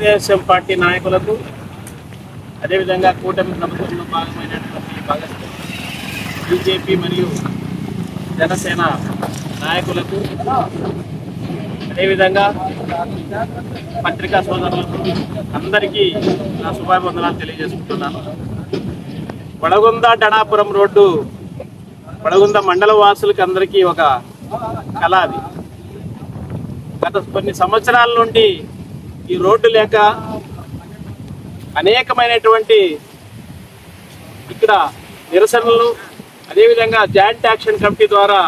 Telugu Desam party నాయకులకు అదేవిధంగా కూటమి ప్రభుత్వంలో భాగమైనటువంటి భాగస్వామ్య బీజేపీ మరియు జనసేన నాయకులకు అదేవిధంగా పత్రికా సోదరులకు అందరికీ నా శుభాభివందనాలు తెలియజేసుకుంటున్నాను. వడగుంద డణాపురం రోడ్డు వడగుంద మండల వాసులకి అందరికీ ఒక కళ. అది గత కొన్ని సంవత్సరాల నుండి ఈ రోడ్డు లేక అనేకమైనటువంటి ఇక్కడ నిరసనలు, అదేవిధంగా జాయింట్ యాక్షన్ కమిటీ ద్వారా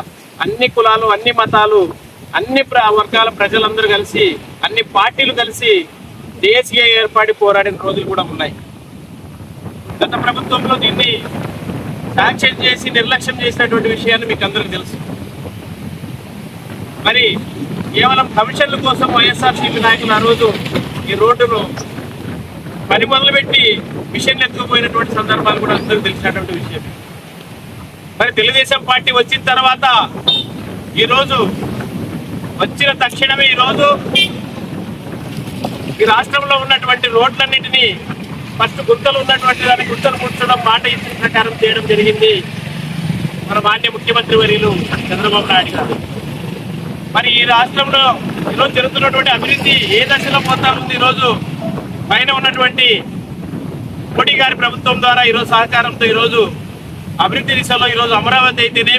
అన్ని కులాలు, అన్ని మతాలు, అన్ని వర్గాల ప్రజలందరూ కలిసి, అన్ని పార్టీలు కలిసి దేశీయ ఏర్పాటు పోరాడిన రోజులు కూడా ఉన్నాయి. గత ప్రభుత్వంలో దీన్ని శాంక్షన్ చేసి నిర్లక్ష్యం చేసినటువంటి విషయాన్ని మీకు అందరికీ తెలుసు. మరి కేవలం కమిషన్ల కోసం వైఎస్ఆర్సీపీ నాయకులు ఆ రోజు ఈ రోడ్డును పని మొదలుపెట్టి మిషన్లు ఎత్తుకుపోయినటువంటి సందర్భాలు కూడా అందరికీ తెలిసినటువంటి విషయం. మరి తెలుగుదేశం పార్టీ వచ్చిన తర్వాత ఈరోజు వచ్చిన తక్షణమే ఈరోజు ఈ రాష్ట్రంలో ఉన్నటువంటి రోడ్లన్నింటినీ ఫస్ట్ గుంతలు ఉన్నటువంటి దాన్ని గుంతలు ముట్టడం, మాట ఇచ్చిన ప్రకారం చేయడం జరిగింది మన మాన్య ముఖ్యమంత్రి వర్యులు చంద్రబాబు నాయుడు గారు. మరి ఈ రాష్ట్రంలో ఈరోజు జరుగుతున్నటువంటి అభివృద్ధి ఏ దశలో పోతా ఉంది? ఈరోజు పైన ఉన్నటువంటి మోడీ గారి ప్రభుత్వం ద్వారా ఈరోజు సహకారంతో ఈరోజు అభివృద్ధి దిశలో ఈరోజు అమరావతి అయితేనే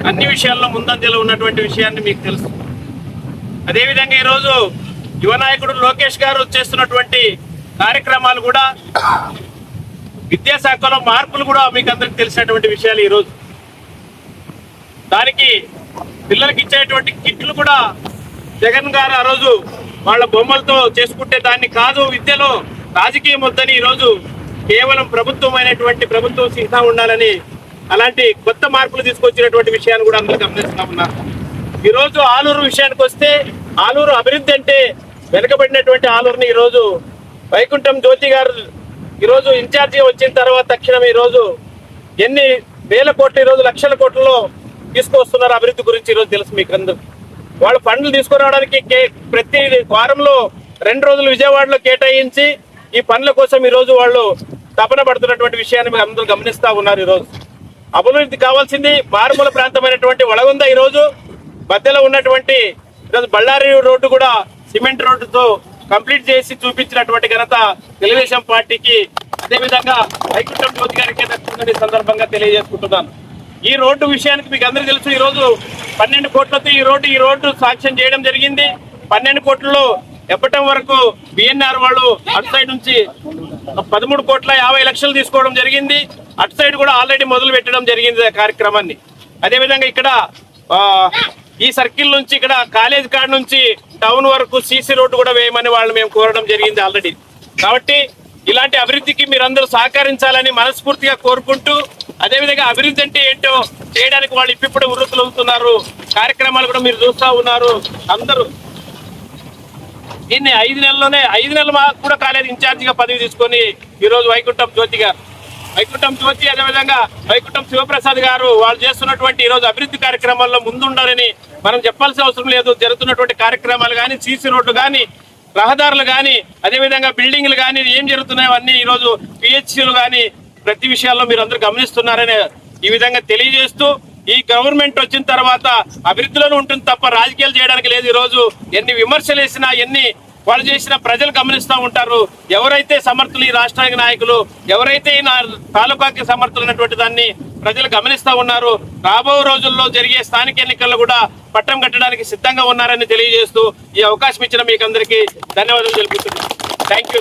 అన్ని విషయాల్లో ముందంజలో ఉన్నటువంటి విషయాన్ని మీకు తెలుసు. అదేవిధంగా ఈరోజు యువ నాయకుడు లోకేష్ గారు చేస్తున్నటువంటి కార్యక్రమాలు కూడా, విద్యాశాఖలో మార్పులు కూడా మీకు అందరికి తెలిసినటువంటి విషయాలు. ఈరోజు దానికి పిల్లలకి ఇచ్చేటువంటి కిట్లు కూడా జగన్ గారు ఆ రోజు వాళ్ళ బొమ్మలతో చేసుకుంటే దాన్ని కాదు, విద్యలో రాజకీయం వద్దని ఈరోజు కేవలం ప్రభుత్వం సిద్ధంగా ఉండాలని అలాంటి కొత్త మార్పులు తీసుకొచ్చినటువంటి విషయాన్ని కూడా అందరూ గమనిస్తా ఉన్నారు. ఈరోజు ఆలూరు విషయానికి వస్తే, ఆలూరు అభివృద్ధి అంటే వెనుకబడినటువంటి ఆలూరుని ఈరోజు వైకుంఠం జ్యోతి గారు ఈరోజు ఇన్ఛార్జిగా వచ్చిన తర్వాత తక్షణం ఈరోజు ఎన్ని వేల కోట్లు, ఈరోజు లక్షల కోట్లలో తీసుకొస్తున్నారు అభివృద్ధి గురించి ఈరోజు తెలుసు మీకు అందరూ. వాళ్ళు ఫండ్లు తీసుకురావడానికి ప్రతి వారంలో 2 రోజులు విజయవాడలో కేటాయించి ఈ పనుల కోసం ఈరోజు వాళ్ళు తపన పడుతున్నటువంటి విషయాన్ని మీరు అందరూ గమనిస్తా ఉన్నారు. ఈరోజు అభివృద్ధి కావాల్సింది మారుమూల ప్రాంతమైనటువంటి వడగుంద ఈరోజు మధ్యలో ఉన్నటువంటి ఈరోజు బళ్ళారి రోడ్డు కూడా సిమెంట్ రోడ్డుతో కంప్లీట్ చేసి చూపించినటువంటి ఘనత తెలుగుదేశం పార్టీకి, అదేవిధంగా వైకుంఠం జ్యోతి గారికి దక్కుతుందని సందర్భంగా తెలియజేసుకుంటున్నాను. ఈ రోడ్డు విషయానికి మీకు అందరికీ తెలుసు. ఈరోజు 12 కోట్లతో ఈ రోడ్డు శాంక్షన్ చేయడం జరిగింది. 12 కోట్లలో ఎప్పటం వరకు బిఎన్ఆర్ వాళ్ళు అటు సైడ్ నుంచి 13,50,00,000 తీసుకోవడం జరిగింది. అటు సైడ్ కూడా ఆల్రెడీ మొదలు పెట్టడం జరిగింది కార్యక్రమాన్ని. అదేవిధంగా ఇక్కడ ఈ సర్కిల్ నుంచి ఇక్కడ కాలేజ్ కాడ నుంచి టౌన్ వరకు సీసీ రోడ్డు కూడా వేయమని వాళ్ళు మేము కోరడం జరిగింది ఆల్రెడీ. కాబట్టి ఇలాంటి అభివృద్ధికి మీరందరూ సహకరించాలని మనస్ఫూర్తిగా కోరుకుంటూ, అదేవిధంగా అభివృద్ధి అంటే ఏంటో చేయడానికి వాళ్ళు ఇప్పుడు ఉరుకులవుతున్నారు. కార్యక్రమాలు కూడా మీరు చూస్తూ ఉన్నారు. అందరూ దీన్ని 5 నెలలు కూడా కాలేదు ఇన్ఛార్జిగా పదవి తీసుకొని ఈరోజు వైకుంఠం జ్యోతి, అదేవిధంగా వైకుంఠం శివప్రసాద్ గారు వాళ్ళు చేస్తున్నటువంటి ఈరోజు అభివృద్ధి కార్యక్రమాల్లో ముందుండాలని మనం చెప్పాల్సిన అవసరం లేదు. జరుగుతున్నటువంటి కార్యక్రమాలు కానీ, సీసీ రోడ్లు కానీ, రహదారులు కానీ, అదేవిధంగా బిల్డింగ్లు కానీ ఏం జరుగుతున్నాయో అన్ని ఈరోజు పిహెచ్సిలు కానీ ప్రతి విషయాల్లో మీరు అందరూ గమనిస్తున్నారని ఈ విధంగా తెలియజేస్తూ, ఈ గవర్నమెంట్ వచ్చిన తర్వాత అభివృద్ధిలోనే ఉంటుంది తప్ప రాజకీయాలు చేయడానికి లేదు. ఈరోజు ఎన్ని విమర్శలు వేసినా, ఎన్ని వాళ్ళు చేసిన ప్రజలు గమనిస్తూ ఉంటారు. ఎవరైతే సమర్థులు, ఈ రాష్ట్రానికి నాయకులు ఎవరైతే ఈ తాలూకాకి సమర్థులైనటువంటి దాన్ని ప్రజలు గమనిస్తూ ఉన్నారు. రాబో రోజుల్లో జరిగే స్థానిక ఎన్నికల్లో కూడా పట్టం కట్టడానికి సిద్ధంగా ఉన్నారని తెలియజేస్తూ ఈ అవకాశం ఇచ్చిన మీకు అందరికీ ధన్యవాదాలు తెలుపుతున్నాను. Thank you.